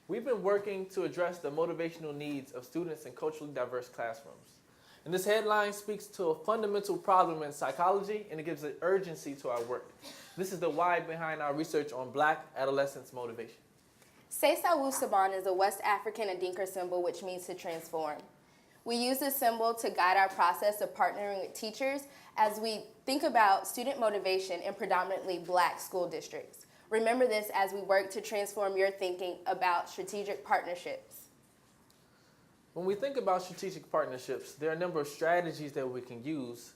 we've been working to address the motivational needs of students in culturally diverse classrooms. And this headline speaks to a fundamental problem in psychology, and it gives an urgency to our work. This is the why behind our research on Black adolescents' motivation. Seisawu Saban is a West African Adinka symbol which means to transform. We use this symbol to guide our process of partnering with teachers as we think about student motivation in predominantly Black school districts. Remember this as we work to transform your thinking about strategic partnerships. When we think about strategic partnerships, there are a number of strategies that we can use,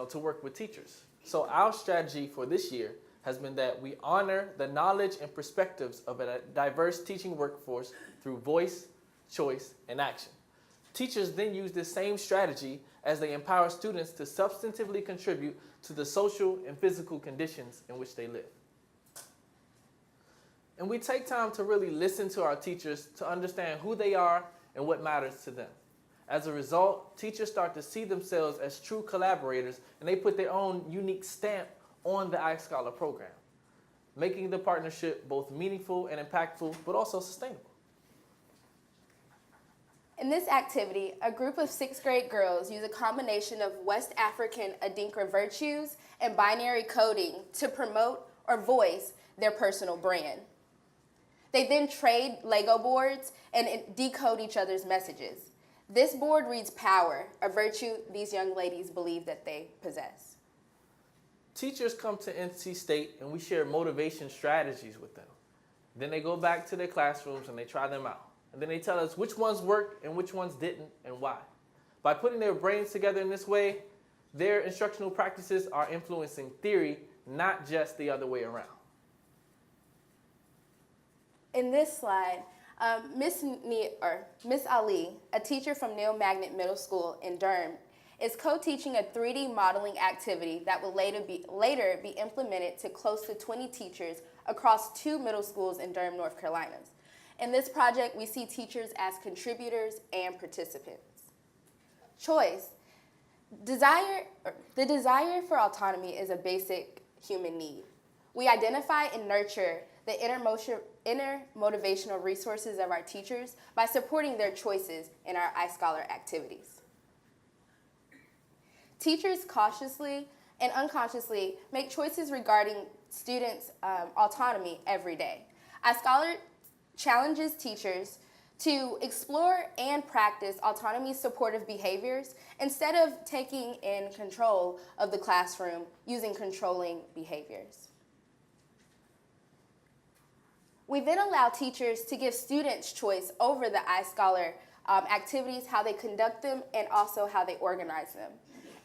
to work with teachers. So our strategy for this year has been that we honor the knowledge and perspectives of a diverse teaching workforce through voice, choice, and action. Teachers then use this same strategy as they empower students to substantively contribute to the social and physical conditions in which they live. And we take time to really listen to our teachers to understand who they are and what matters to them. As a result, teachers start to see themselves as true collaborators, and they put their own unique stamp on the iScholar program, making the partnership both meaningful and impactful, but also sustainable. In this activity, a group of 6th grade girls use a combination of West African Adinka virtues and binary coding to promote or voice their personal brand. They then trade Lego boards and decode each other's messages. This board reads power, a virtue these young ladies believe that they possess. Teachers come to NC State and we share motivation strategies with them. Then they go back to their classrooms and they try them out. And then they tell us which ones worked and which ones didn't and why. By putting their brains together in this way, their instructional practices are influencing theory, not just the other way around. In this slide, Miss Ali, a teacher from Neil Magnet Middle School in Durham, is co-teaching a 3D modeling activity that will later be implemented to close to 20 teachers across 2 middle schools in Durham, North Carolina. In this project, we see teachers as contributors and participants. Choice. The desire for autonomy is a basic human need. We identify and nurture the inner motivational resources of our teachers by supporting their choices in our iScholar activities. Teachers cautiously and unconsciously make choices regarding students' autonomy every day. iScholar challenges teachers to explore and practice autonomy-supportive behaviors instead of taking in control of the classroom using controlling behaviors. We then allow teachers to give students choice over the iScholar activities, how they conduct them, and also how they organize them.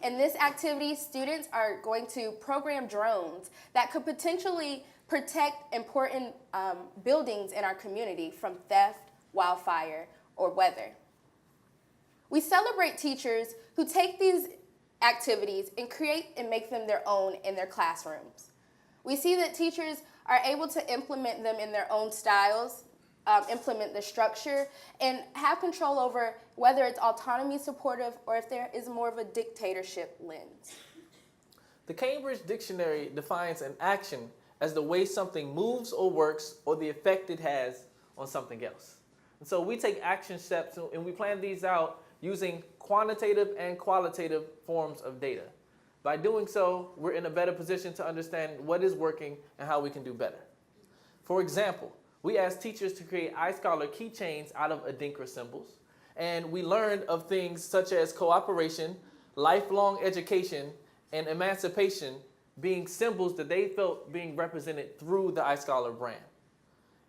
In this activity, students are going to program drones that could potentially protect important buildings in our community from theft, wildfire, or weather. We celebrate teachers who take these activities and create and make them their own in their classrooms. We see that teachers are able to implement them in their own styles, implement the structure, and have control over whether it's autonomy supportive or if there is more of a dictatorship lens. The Cambridge Dictionary defines an action as the way something moves or works or the effect it has on something else. And so we take action steps and we plan these out using quantitative and qualitative forms of data. By doing so, we're in a better position to understand what is working and how we can do better. For example, we asked teachers to create iScholar keychains out of Adinka symbols, and we learned of things such as cooperation, lifelong education, and emancipation being symbols that they felt being represented through the iScholar brand.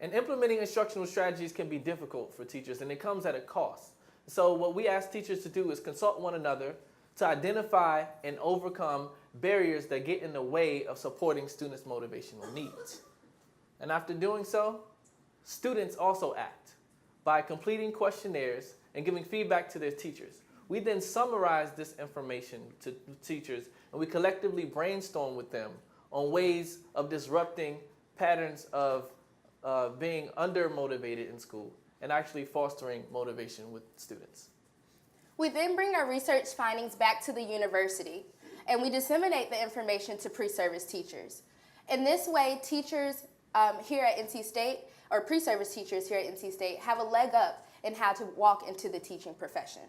And implementing instructional strategies can be difficult for teachers, and it comes at a cost. So what we ask teachers to do is consult one another to identify and overcome barriers that get in the way of supporting students' motivational needs. And after doing so, students also act by completing questionnaires and giving feedback to their teachers. We then summarize this information to teachers, and we collectively brainstorm with them on ways of disrupting patterns of being under-motivated in school and actually fostering motivation with students. We then bring our research findings back to the university, and we disseminate the information to pre-service teachers. In this way, teachers here at NC State, or pre-service teachers here at NC State, have a leg up in how to walk into the teaching profession.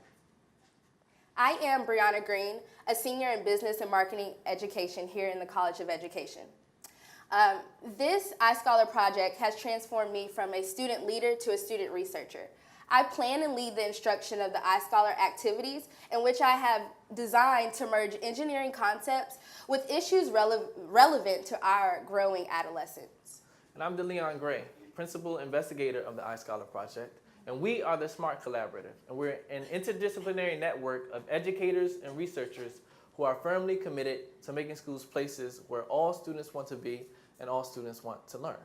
I am Briana Green, a senior in business and marketing education here in the College of Education. This iScholar project has transformed me from a student leader to a student researcher. I plan and lead the instruction of the iScholar activities, in which I have designed to merge engineering concepts with issues relevant to our growing adolescents. And I'm DeLeon Gray, principal investigator of the iScholar project, and we are the SMART Collaborative, and we're an interdisciplinary network of educators and researchers who are firmly committed to making schools places where all students want to be and all students want to learn.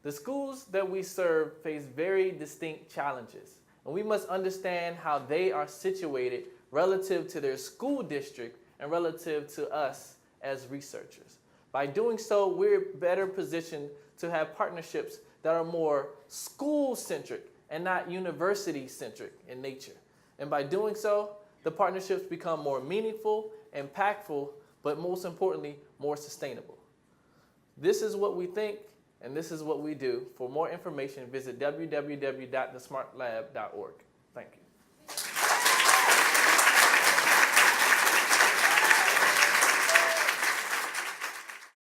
The schools that we serve face very distinct challenges, and we must understand how they are situated relative to their school district and relative to us as researchers. By doing so, we're better positioned to have partnerships that are more school-centric and not university-centric in nature. And by doing so, the partnerships become more meaningful, impactful, but most importantly, more sustainable. This is what we think, and this is what we do. For more information, visit www.thesmartlab.org. Thank you.